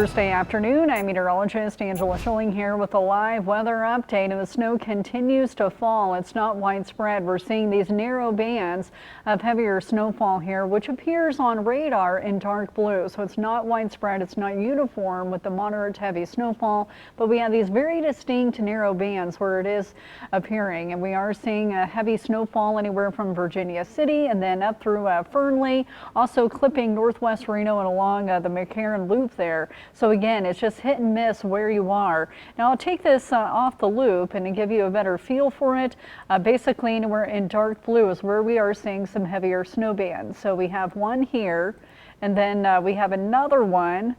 Thursday afternoon, I'm meteorologist Angela Schilling here with a live weather update, and the snow continues to fall. It's not widespread. We're seeing these narrow bands of heavier snowfall here, which appears on radar in dark blue. So it's not widespread. It's not uniform with the moderate to heavy snowfall, but we have these very distinct narrow bands where it is appearing, and we are seeing a heavy snowfall anywhere from Virginia City and then up through Fernley, also clipping northwest Reno and along the McCarran Loop there. So again, it's just hit and miss where you are. Now I'll take this off the loop and give you a better feel for it. Basically anywhere in dark blue is where we are seeing some heavier snow bands. So we have one here, and then we have another one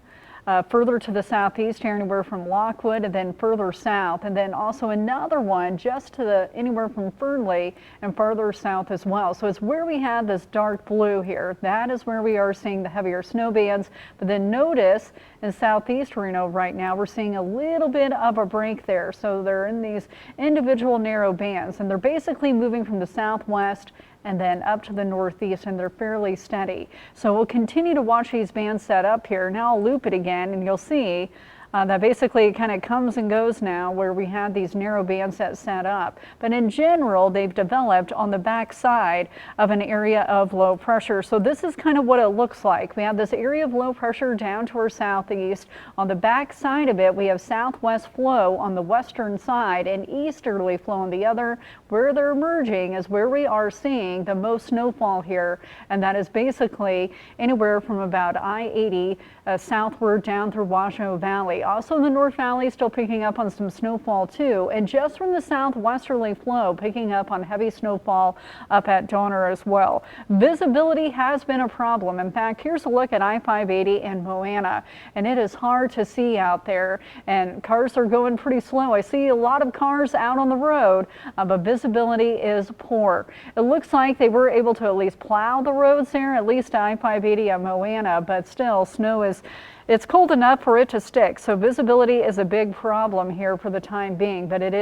further to the southeast here, anywhere from Lockwood, and then further south, and then also another one just to the anywhere from Fernley and farther south as well. So it's where we have this dark blue here. That is where we are seeing the heavier snow bands. But then notice in southeast Reno right now we're seeing a little bit of a break there. So they're in these individual narrow bands, and they're basically moving from the southwest and then up to the northeast, and they're fairly steady. So we'll continue to watch these bands set up here. Now I'll loop it again and you'll see that basically it kind of comes and goes now where we have these narrow bands that set up. But in general, they've developed on the back side of an area of low pressure. So this is kind of what it looks like. We have this area of low pressure down to our southeast. On the back side of it, we have southwest flow on the western side and easterly flow on the other. Where they're merging is where we are seeing the most snowfall here, and that is basically anywhere from about I-80 southward down through Washoe Valley. Also in the North Valley, still picking up on some snowfall too, and just from the southwesterly flow, picking up on heavy snowfall up at Donner as well. Visibility has been a problem. In fact, here's a look at I-580 in Moana, and it is hard to see out there, and cars are going pretty slow. I see a lot of cars out on the road, but visibility is poor. It looks like they were able to at least plow the roads there, at least I-580 at Moana, but still snow is it's cold enough for it to stick, so visibility is a big problem here for the time being, but it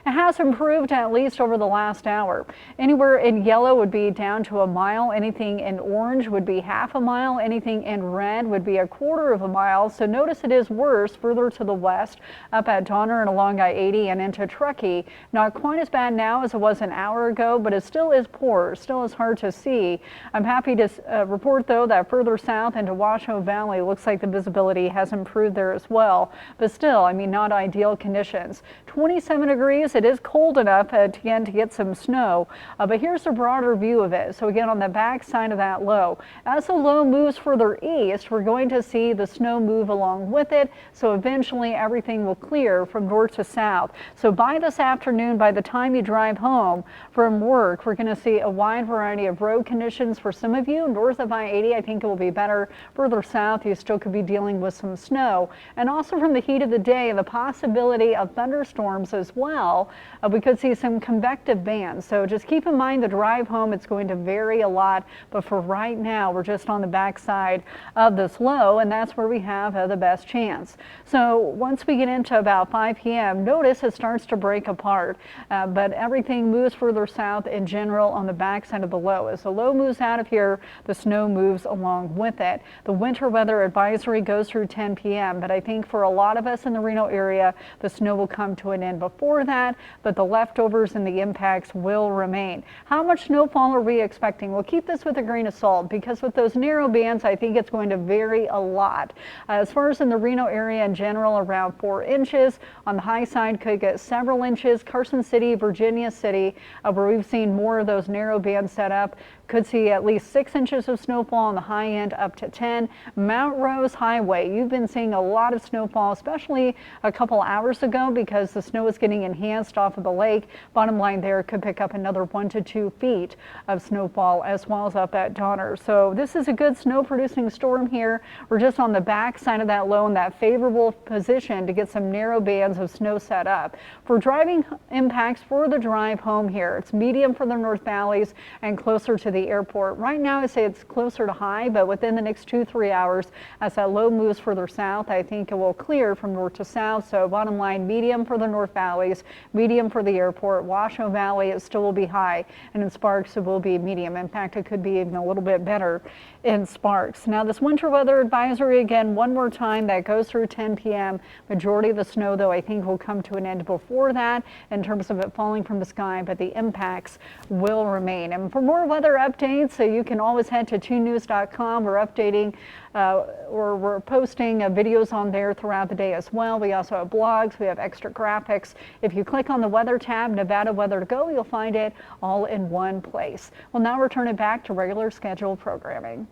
has improved at least over the last hour. Anywhere in yellow would be down to a mile, anything in orange would be half a mile, anything in red would be a quarter of a mile. So notice it is worse further to the west, up at Donner and along I-80 and into Truckee. Not quite as bad now as it was an hour ago, but it still is poor, still is hard to see. I'm happy to report though that further south into Washoe Valley looks like the visibility has improved there as well, but still, I mean, not ideal conditions. 27 degrees, it is cold enough again to get some snow, but here's a broader view of it. So again, on the back side of that low, as the low moves further east, we're going to see the snow move along with it, so eventually everything will clear from north to south. So by this afternoon, by the time you drive home from work, we're going to see a wide variety of road conditions for some of you. North of I-80, I think it will be better. Further south, you still could be dealing with some snow, and also from the heat of the day, the possibility of thunderstorms as well. We could see some convective bands, so just keep in mind the drive home, it's going to vary a lot, but for right now we're just on the back side of this low, and that's where we have the best chance. So once we get into about 5 p.m., notice it starts to break apart, but everything moves further south in general on the back side of the low. As the low moves out of here, the snow moves along with it. The winter weather advisory goes through 10 p.m., but I think for a lot of us in the Reno area, the snow will come to an end before that, but the leftovers and the impacts will remain. How much snowfall are we expecting? We'll keep this with a grain of salt, because with those narrow bands, I think it's going to vary a lot. As far as in the Reno area in general, around 4 inches. On the high side, could get several inches. Carson City, Virginia City, where we've seen more of those narrow bands set up, could see at least 6 inches of snowfall on the high end, up to 10. Mount Rose Highway, you've been seeing a lot of snowfall, especially a couple hours ago, because the snow is getting enhanced off of the lake. Bottom line there, could pick up another 1 to 2 feet of snowfall, as well as up at Donner. So this is a good snow producing storm here. We're just on the back side of that low in that favorable position to get some narrow bands of snow set up. For driving impacts for the drive home here, it's medium for the North Valleys and closer to the airport. Right now I say it's closer to high, but within the next 2-3 hours, as that low moves further south, I think it will clear from north to south. So bottom line, medium for the North Valleys, medium for the airport. Washoe Valley, it still will be high, and in Sparks it will be medium. In fact, it could be even a little bit better in Sparks. Now this winter weather advisory again one more time that goes through 10 p.m. Majority of the snow though I think will come to an end before that in terms of it falling from the sky, but the impacts will remain. And for more weather updates, so you can always head to 2news.com. We're updating or we're posting videos on there throughout the day as well. We also have blogs, we have extra graphics. If you click on the weather tab, Nevada Weather to Go, you'll find it all in one place. Well, now we're turning back to regular scheduled programming.